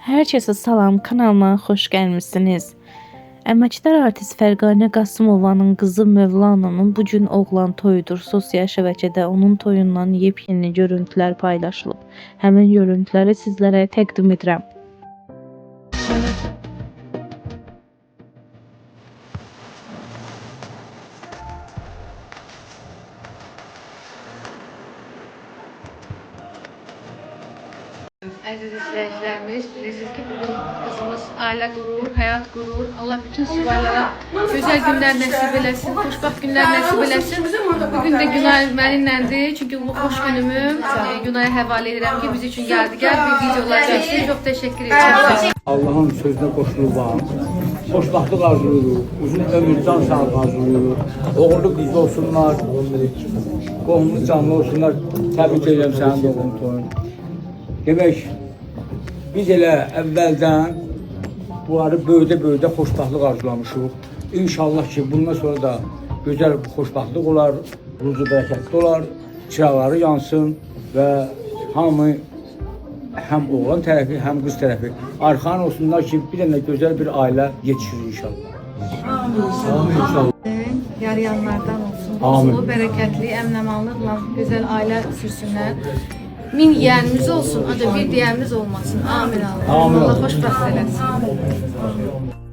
Herkese salam, kanalıma xoş gəlmisiniz. Əməkdar artist Fərqanə Qasımovanın qızı Mövlana'nın bu gün oğlan toyudur. Sosial şəbəkədə onun toyundan yepyeni görüntülər paylaşılıb. Həmin görüntüləri sizlərə təqdim edirəm. Aziz izleyicilerimiz, bilirsiniz ki bugün kızımız aile kurur, hayat kurur. Allah bütün süvaylara güzel günler nasip eləsin, xoşbaxt günler nasip eləsin. Bugün de Günay mənimlədir. Çünkü bu xoş günümü Günay'a həvalə edirəm ki, biz üçün yadigar bir videolar çəkdi. Çok teşekkür ederim. Allah'ın sözüne qoşuluram. Xoşbaxtlıq arzuluyoruz. Uzun ömür, can sağlık arzuluyoruz. Oğullu qızlı olsunlar. Qohumlu canlı olsunlar. Təbrik edirəm sənin doğum toyun. Demək, biz elə əvvəldən bunları böyüdə xoşbaxtlıq arzulamışıq. İnşallah ki, bundan sonra da gözəl xoşbaxtlıq olar, ruzu bərəkətli olar, çıraqları yansın və hamı həm oğlan tərəfi, həm qız tərəfi arxan olsunlar ki, bir dənə gözəl bir ailə yetişir inşallah. Amin inşallah. Yarayanlardan olsun. Amin. Huzurlu, bereketli, emnamanlıkla güzel aile sürsünler. Min yeğenimiz olsun, ancak bir diğerimiz olmasın. Amin Allah. Amin. Allah hoşbaxt eləsin.